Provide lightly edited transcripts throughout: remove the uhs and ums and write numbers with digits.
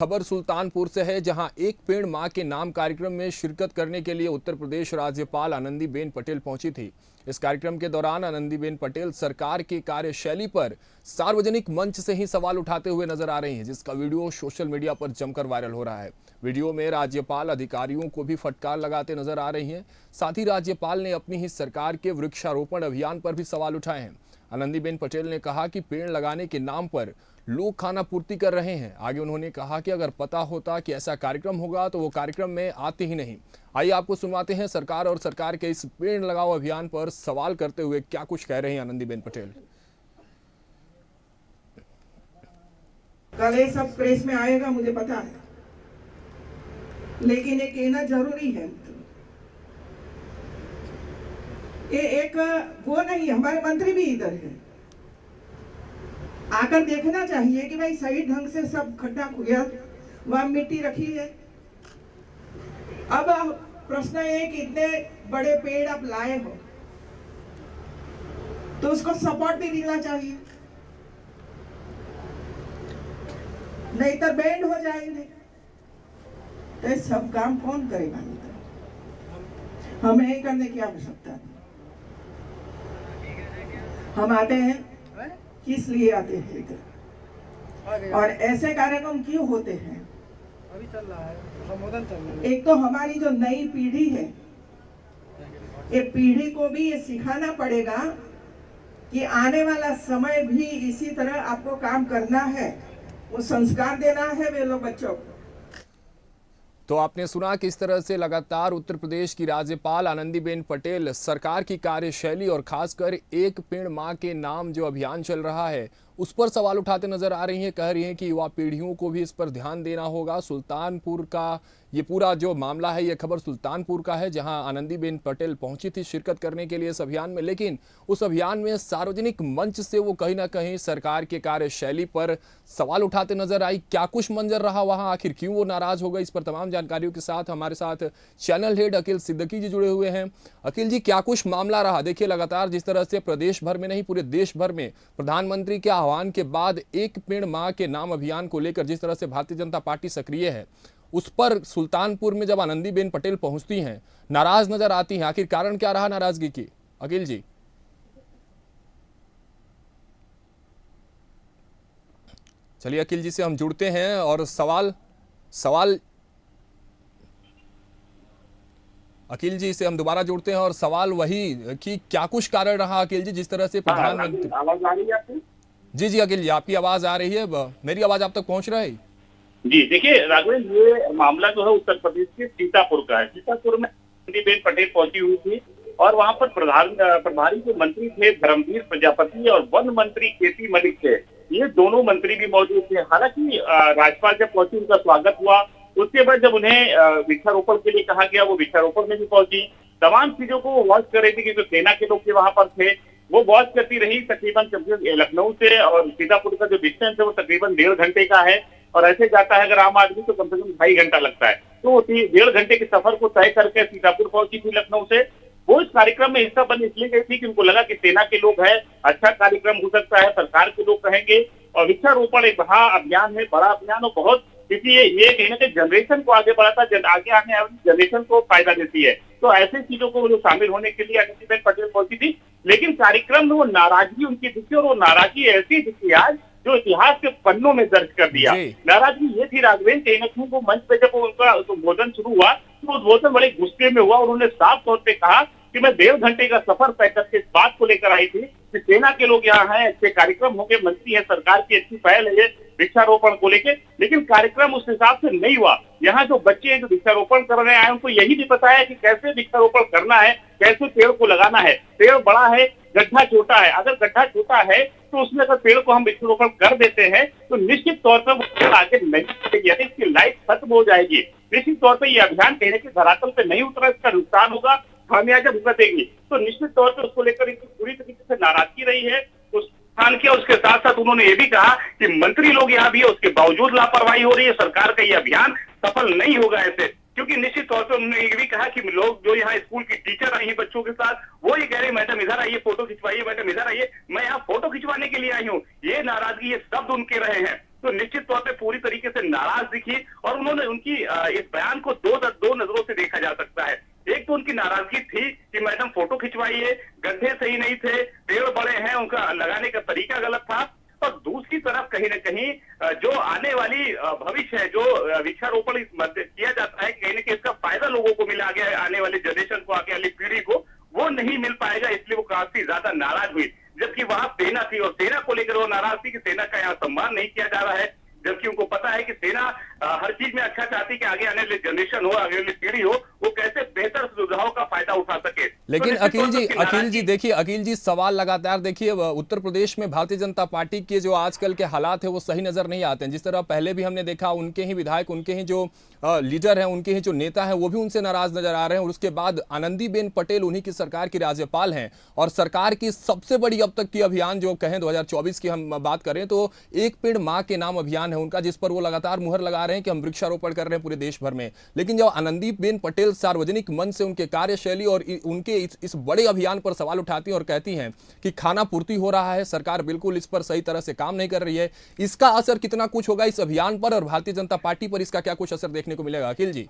खबर सुल्तानपुर से है, जहां एक पेड़ मां के नाम कार्यक्रम में शिरकत करने के लिए उत्तर प्रदेश राज्यपाल आनंदीबेन पटेल पहुंची थी। इस कार्यक्रम के दौरान आनंदीबेन पटेल सरकार की कार्यशैली पर सार्वजनिक मंच से ही सवाल उठाते हुए नजर आ रही हैं, जिसका वीडियो सोशल मीडिया पर जमकर वायरल हो रहा है। वीडियो में राज्यपाल अधिकारियों को भी फटकार लगाते नजर आ रही हैं। साथ ही राज्यपाल ने अपनी ही सरकार के वृक्षारोपण अभियान पर भी सवाल उठाए हैं। आनंदीबेन पटेल ने कहा कि पेड़ लगाने के नाम पर लोग खाना पूर्ति कर रहे हैं। आगे उन्होंने कहा कि अगर पता होता कि ऐसा कार्यक्रम होगा तो वो कार्यक्रम में आते ही नहीं। आइए आपको सुनवाते हैं सरकार और सरकार के इस पेड़ लगाओ अभियान पर सवाल करते हुए क्या कुछ कह रहे हैं आनंदीबेन पटेल। कल ये सब प्रेस में आएगा मुझे पता है, लेकिन ये कहना जरूरी है। ये एक वो नहीं, हमारे मंत्री भी इधर है, आकर देखना चाहिए कि भाई सही ढंग से सब खड्डा खुदा, वहां मिट्टी रखी है। अब प्रश्न ये कि इतने बड़े पेड़ आप लाए हो तो उसको सपोर्ट भी मिलना चाहिए, नहीं तो बैंड हो जाएंगे। तो सब काम कौन करेगा? हमें ही करने की आवश्यकता है। हम आते हैं किस लिए आते हैं इधर, और ऐसे कार्यक्रम क्यों होते हैं? अभी चल रहा है, संबोधन चल रहा है। एक तो हमारी जो नई पीढ़ी है, ये पीढ़ी को भी ये सिखाना पड़ेगा कि आने वाला समय भी इसी तरह आपको काम करना है, वो संस्कार देना है वे लोग बच्चों को। तो आपने सुना कि इस तरह से लगातार उत्तर प्रदेश की राज्यपाल आनंदीबेन पटेल सरकार की कार्यशैली और खासकर एक पेड़ मां के नाम जो अभियान चल रहा है उस पर सवाल उठाते नजर आ रही हैं। कह रही हैं कि युवा पीढ़ियों को भी इस पर ध्यान देना होगा। सुल्तानपुर का ये पूरा जो मामला है, ये खबर सुल्तानपुर का है, जहां आनंदीबेन पटेल पहुंची थी शिरकत करने के लिए इस अभियान में। लेकिन उस अभियान में सार्वजनिक मंच से वो कहीं ना कहीं सरकार के कार्यशैली पर सवाल उठाते नजर आई। क्या कुछ मंजर रहा वहां, आखिर क्यों वो नाराज हो गए, इस पर तमाम जानकारियों के साथ हमारे साथ चैनल हेड अकील सिद्दीकी जी जुड़े हुए हैं। अकील जी, क्या कुछ मामला रहा? देखिए, लगातार जिस तरह से प्रदेश भर में नहीं पूरे देश भर में प्रधानमंत्री के आह्वान के बाद एक पेड़ मां के नाम अभियान को लेकर जिस तरह से भारतीय जनता पार्टी सक्रिय है, उस पर सुल्तानपुर में जब आनंदीबेन पटेल पहुंचती हैं, नाराज नजर आती हैं। आखिर कारण क्या रहा नाराजगी की, अकील जी? चलिए अकील जी से हम जुड़ते हैं और सवाल अकील जी से हम दोबारा जुड़ते हैं और सवाल वही कि क्या कुछ कारण रहा अकील जी, जिस तरह से प्रधानमंत्री। आवाज आ रही है आपकी? जी अकील जी, आपकी आवाज आ रही है, मेरी आवाज आप तक पहुंच रहा है? जी देखिए राघवेंद्र, ये मामला जो है उत्तर प्रदेश के सीतापुर का है। सीतापुर में आनंदीबेन पटेल पहुंची हुई थी और वहां पर प्रभारी जो मंत्री थे धर्मवीर प्रजापति और वन मंत्री केपी मलिक थे, ये दोनों मंत्री भी मौजूद थे। हालांकि राज्यपाल जब पहुंची उनका स्वागत हुआ, उसके बाद जब उन्हें वृक्षारोपण के लिए कहा गया वो वृक्षारोपण में भी पहुंची। तमाम चीजों को वो वॉच कर रही थी कि जो सेना के लोग वहां पर थे वो वॉच करती रही। तकरीबन लखनऊ से और सीतापुर का जो डिस्टेंस है वो तकरीबन 1.5 घंटे का है, और ऐसे जाता है अगर आम आदमी तो कम से कम 2.5 घंटा लगता है। तो 1.5 घंटे के सफर को तय करके सीतापुर पहुंची थी लखनऊ से। वो इस कार्यक्रम में हिस्सा बन इसलिए गई थी कि उनको लगा कि सेना के लोग हैं, अच्छा कार्यक्रम हो सकता है, सरकार के लोग रहेंगे। और वृक्षारोपण एक बड़ा अभियान है, बड़ा अभियान, और बहुत, क्योंकि ये कहीं ना कहीं जनरेशन को आगे बढ़ाता है, आगे आने वाली जनरेशन को फायदा देती है। तो ऐसे चीजों को शामिल होने के लिए आनंदीबेन पटेल पहुंची थी। लेकिन कार्यक्रम में वो नाराजगी उनकी दिखी, और वो नाराजगी ऐसी दिखी आज जो इतिहास के पन्नों में दर्ज कर दिया। नाराजगी ये थी राघवेंद्र, कहीं ना कहीं वो मंच पे जब उनका उद्बोधन शुरू हुआ तो उद्बोधन बड़े गुस्से में हुआ, और उन्होंने साफ तौर पे कहा कि मैं 1.5 घंटे का सफर तय करके इस बात को लेकर आई थी कि सेना के लोग यहाँ हैं, अच्छे कार्यक्रम होंगे, मंत्री है, सरकार की अच्छी पहल है ये वृक्षारोपण को लेकर, लेकिन कार्यक्रम उस हिसाब से नहीं हुआ। यहाँ जो बच्चे हैं जो वृक्षारोपण कर रहे हैं उनको यही नहीं पता है कि कैसे वृक्षारोपण करना है, कैसे पेड़ को लगाना है। पेड़ बड़ा है, गड्ढा छोटा है। अगर गड्ढा छोटा है तो उसमें अगर पेड़ को हम वृक्षारोपण कर देते हैं तो निश्चित तौर पर वो पेड़ आगे नहीं बढ़ेगी, यानी इसकी लाइफ खत्म हो जाएगी। निश्चित तौर पर ये अभियान कहने के धरातल पे नहीं उतरा, इसका नुकसान होगा, खामियाजा भुगतेगी। तो निश्चित तौर पर उसको लेकर इनकी पूरी तरीके से नाराजगी रही है। किया उसके साथ साथ उन्होंने ये भी कहा कि मंत्री लोग यहाँ भी है, उसके बावजूद लापरवाही हो रही है, सरकार का ये अभियान सफल नहीं होगा ऐसे। क्योंकि निश्चित तौर पर उन्होंने ये भी कहा कि लोग जो यहाँ स्कूल की टीचर आई है बच्चों के साथ, वो ये कह रहे हैं मैडम इधर आइए फोटो खिंचवाइए, मैडम इधर आइए, मैं यहाँ फोटो खिंचवाने के लिए आई हूँ। ये नाराजगी, ये शब्द उनके रहे हैं। तो निश्चित तौर पे पूरी तरीके से नाराज दिखी और उन्होंने उनकी इस बयान को दो नजरों से देखा जा सकता है। एक तो उनकी नाराजगी थी कि मैडम फोटो खिंचवाइए, गड्ढे सही नहीं थे, पेड़ बड़े हैं, उनका लगाने का तरीका गलत था। और दूसरी तरफ कहीं ना कहीं जो आने वाली भविष्य है, जो वृक्षारोपण किया जाता है, कहीं ना कहीं इसका फायदा लोगों को मिला गया है, आने वाली जनरेशन को, आगे वाली पीढ़ी को वो नहीं मिल पाएगा, इसलिए वो काफी ज्यादा नाराज हुई। जबकि वहां सेना थी और सेना को लेकर वो नाराज थी कि सेना का यहाँ सम्मान नहीं किया जा रहा है, जबकि उनको पता है कि सेना हर चीज में अच्छा चाहती है कि आगे आने वाली जनरेशन हो, आगे वाली पीढ़ी हो, वो कैसे बेहतर सुविधाओं का फायदा उठा सके। लेकिन तो अखिल जी देखिए, अखिल जी सवाल लगातार देखिए, उत्तर प्रदेश में भारतीय जनता पार्टी के जो आजकल के हालात है वो सही नजर नहीं आते हैं। जिस तरह पहले भी हमने देखा, उनके ही विधायक, उनके ही जो लीडर हैं, उनके ही जो नेता हैं, वो भी उनसे नाराज नजर आ रहे हैं। और उसके बाद आनंदीबेन पटेल उन्हीं की सरकार की राज्यपाल हैं और सरकार की सबसे बड़ी अब तक की अभियान जो कहें 2024 की हम बात करें तो एक पेड़ मां के नाम अभियान है उनका, जिस पर वो लगातार मुहर लगा रहे हैं कि हम वृक्षारोपण कर रहे हैं पूरे देश भर में। लेकिन जब आनंदीबेन पटेल सार्वजनिक मंच से उनके कार्यशैली और उनके इस बड़े अभियान पर सवाल उठाती हैं और कहती हैं कि खाना पूर्ति हो रहा है, सरकार बिल्कुल इस पर सही तरह से काम नहीं कर रही है, इसका असर कितना कुछ होगा इस अभियान पर और भारतीय जनता पार्टी पर इसका क्या कुछ असर देखने को मिलेगा अखिल जी?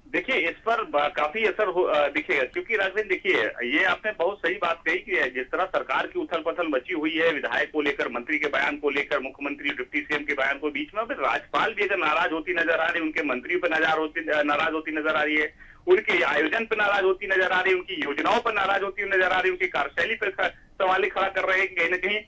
देखिए, इस पर काफी असर दिखेगा, क्योंकि राघवेंद्र देखिए, ये आपने बहुत सही बात कही कि जिस तरह सरकार की उथल पुथल मची हुई है, विधायक को लेकर, मंत्री के बयान को लेकर, मुख्यमंत्री डिप्टी सीएम के बयान को, बीच में फिर राज्यपाल भी अगर नाराज होती नजर आ रही, उनके मंत्री पर नाराज होती नजर आ रही है, उनके आयोजन पर नाराज होती नजर आ रही है, उनकी योजनाओं पर नाराज होती नजर आ रही है, उनकी कार्यशैली पर सवाल खड़ा कर रहे हैं। कहीं न कहीं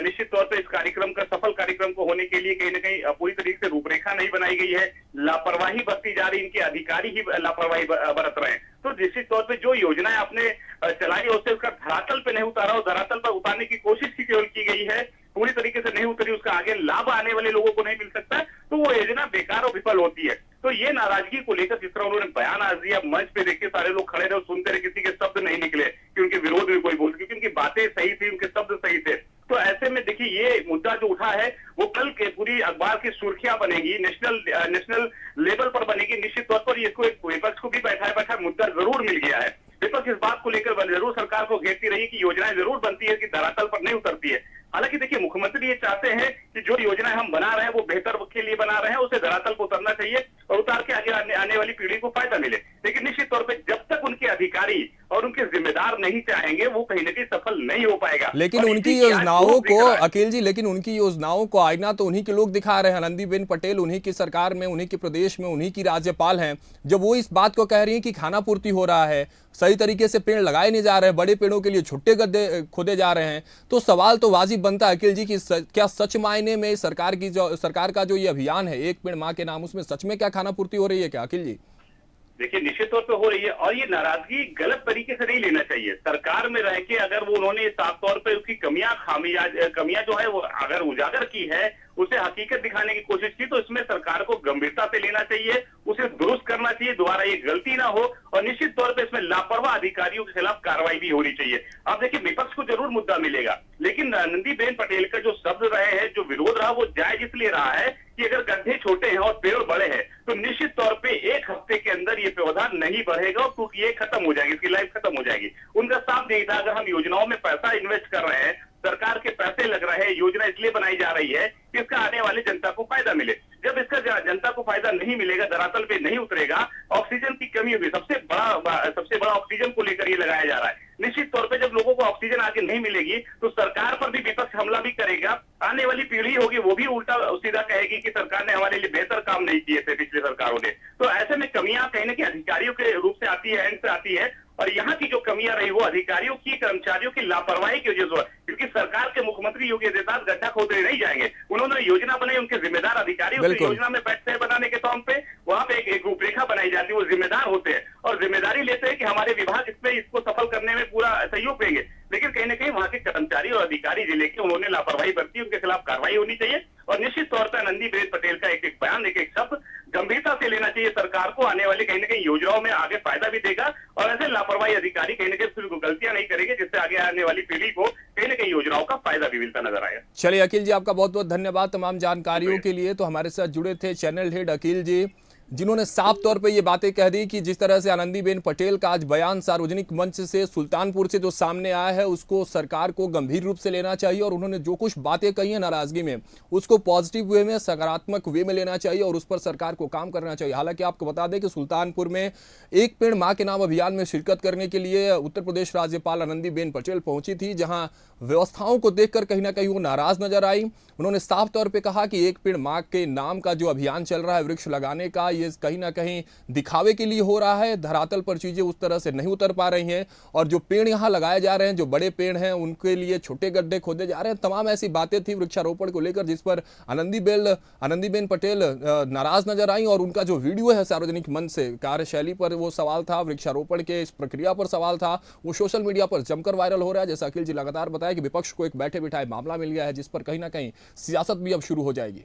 निश्चित तौर पर इस कार्यक्रम का, सफल कार्यक्रम को होने के लिए कहीं न कहीं पूरी तरीके से रूपरेखा नहीं बनाई गई है, लापरवाही बरती जा रही, इनके अधिकारी ही लापरवाही बरत रहे हैं। तो निश्चित तौर पे जो योजनाएं आपने चलाई है उससे उसका धरातल पे नहीं उतारा, और धरातल पर उतारने की कोशिश की केवल की गई है, पूरी तरीके से नहीं उतरी, उसका आगे लाभ आने वाले लोगों को नहीं मिल सकता, तो वो योजना बेकार और विफल होती है। तो ये नाराजगी को लेकर जिस तरह उन्होंने बयान आज दिया, मंच पे देखिए सारे लोग खड़े रहे और सुनते रहे, किसी के शब्द नहीं निकले कि उनके विरोध में कोई बोल, क्योंकि उनकी बातें सही थी, उनके शब्द सही थे। तो ऐसे में देखिए, ये मुद्दा जो उठा है वो कल के पूरी अखबार की सुर्खियां बनेगी, नेशनल लेवल पर बनेगी। निश्चित तौर पर इसको एक विपक्ष को भी बैठा मुद्दा जरूर मिल गया है। विपक्ष इस बात को लेकर जरूर सरकार को घेरती रही कि योजनाएं जरूर बनती है कि धरातल पर नहीं उतरती है। हालांकि देखिए, मुख्यमंत्री ये चाहते हैं कि जो योजनाएं हम बना रहे हैं वो बेहतर के लिए बना रहे हैं, उसे धरातल पर उतरना चाहिए और उतार के आगे आने वाली पीढ़ी को फायदा मिले। लेकिन निश्चित तौर पर जब तक उनके अधिकारी और उनके जिम्मेदार नहीं चाहेंगे, वो कहीं न कहीं सफल नहीं हो पाएगा। लेकिन उनकी योजनाओं को अखिल जी, लेकिन उनकी योजनाओं को आईना तो उन्हीं के लोग दिखा रहे हैं। आनंदीबेन पटेल उन्हीं की सरकार में, उन्हीं के प्रदेश में, उन्हीं की राज्यपाल हैं। जब वो इस बात को कह रही हैं कि खाना पूर्ति हो रहा है, सही तरीके से पेड़ लगाए नहीं जा रहे, बड़े पेड़ों के लिए छुट्टे गड्ढे खोदे जा रहे हैं, तो सवाल तो वाजिब बनता है अखिल जी कि क्या सच मायने में सरकार का जो ये अभियान है एक पेड़ मां के नाम, उसमें सच में क्या खाना पूर्ति हो रही है क्या अखिल जी? देखिए, निश्चित तौर पे हो रही है, और ये नाराजगी गलत तरीके से नहीं लेना चाहिए। सरकार में रह के अगर वो उन्होंने साफ तौर पे उसकी कमियां जो है वो अगर उजागर की है, उसे हकीकत दिखाने की कोशिश की, तो इसमें सरकार को गंभीरता से लेना चाहिए, उसे दुरुस्त करना चाहिए, दोबारा ये गलती ना हो, और निश्चित तौर पे इसमें लापरवाह अधिकारियों के खिलाफ कार्रवाई भी होनी चाहिए। अब देखिए, विपक्ष को जरूर मुद्दा मिलेगा, लेकिन आनंदीबेन पटेल का जो शब्द रहे हैं, जो विरोध रहा, वो जायज इसलिए रहा है कि अगर गड्ढे छोटे हैं और पेड़ बड़े हैं तो निश्चित तौर पे एक हफ्ते के अंदर ये पौधा नहीं बढ़ेगा और क्योंकि ये खत्म हो जाएगी, इसकी लाइफ खत्म हो जाएगी। उनका साफ नहीं था, अगर हम योजनाओं में पैसा इन्वेस्ट कर रहे हैं, सरकार के पैसे लग रहे हैं, योजना इसलिए बनाई जा रही है कि इसका आने वाली जनता को फायदा मिले। जब इसका जनता को फायदा नहीं मिलेगा, धरातल पे नहीं उतरेगा, ऑक्सीजन की कमी होगी। सबसे बड़ा ऑक्सीजन को लेकर ये लगाया जा रहा है। निश्चित तौर पे जब लोगों को ऑक्सीजन आगे नहीं मिलेगी तो सरकार पर भी विपक्ष हमला भी करेगा, आने वाली पीढ़ी होगी वो भी उल्टा सीधा कहेगी कि सरकार ने हमारे लिए बेहतर काम नहीं किए थे पिछले सरकारों ने। तो ऐसे में कमियां कहीं ना कहीं अधिकारियों के रूप से आती है, एंड से आती है, और यहाँ की जो कमियां रही वो अधिकारियों की, कर्मचारियों की लापरवाही की वजह से, क्योंकि सरकार के मुख्यमंत्री योगी आदित्यनाथ गड्ढा खोदने नहीं जाएंगे, उन्होंने योजना बनाई, उनके जिम्मेदार अधिकारियों की योजना में बैठते हैं बनाने के तौर पे, वहां पे एक रूपरेखा बनाई जाती है, वो जिम्मेदार होते हैं और जिम्मेदारी लेते हैं कि हमारे विभाग इसको सफल करने में पूरा सहयोग देंगे। लेकिन कहीं ना कहीं वहां के कर्मचारी और अधिकारी जिले के, उन्होंने लापरवाही बरती, उनके खिलाफ कार्रवाई होनी चाहिए और निश्चित तौर पर आनंदीबेन पटेल का एक बयान, एक शब्द गंभीरता से लेना चाहिए। सरकार को आने वाली कहीं ना कहीं योजनाओं में आगे फायदा भी देगा और ऐसे लापरवाही अधिकारी कहीं ना कहीं गलतियां नहीं करेंगे, जिससे आगे आने वाली पीढ़ी को कहीं ना कहीं योजनाओं का फायदा भी मिलता नजर आएगा। चलिए अखिल जी, आपका बहुत बहुत धन्यवाद तमाम जानकारियों के लिए। तो हमारे साथ जुड़े थे चैनल हेड अखिल जी, जिन्होंने साफ तौर पे ये बातें कह दी कि जिस तरह से आनंदीबेन पटेल का आज बयान सार्वजनिक मंच से सुल्तानपुर से जो सामने आया है उसको सरकार को गंभीर रूप से लेना चाहिए और उन्होंने जो कुछ बातें कही है नाराजगी में उसको पॉजिटिव वे में, सकारात्मक वे में लेना चाहिए और उस पर सरकार को काम करना चाहिए। हालांकि आपको बता दें कि सुल्तानपुर में एक पेड़ मां के नाम अभियान में शिरकत करने के लिए उत्तर प्रदेश राज्यपाल आनंदीबेन पटेल पहुंची थी, जहां व्यवस्थाओं को देखकर कहीं ना कहीं वो नाराज नजर आई। उन्होंने साफ तौर पे कहा कि एक पेड़ मां के नाम का जो अभियान चल रहा है वृक्ष लगाने का, ये कहीं ना कहीं दिखावे के लिए हो रहा है। धरातल पर चीजें उस तरह से नहीं उतर पा रही हैं और जो पेड़ यहां लगाए जा रहे हैं, जो बड़े पेड़ हैं, उनके लिए छोटे गड्ढे खोदे जा रहे हैं। तमाम ऐसी बातें थी वृक्षारोपण को लेकर जिस पर आनंदीबेन पटेल नाराज नजर आई और उनका जो वीडियो है सार्वजनिक मंच से कार्यशैली पर वो सवाल था, वृक्षारोपण के इस प्रक्रिया पर सवाल था, वो सोशल मीडिया पर जमकर वायरल हो रहा है। जैसा अखिल जी लगातार बताया कि विपक्ष को एक बैठे बिठाए मामला मिल गया है जिस पर कहीं ना कहीं सियासत भी अब शुरू हो जाएगी।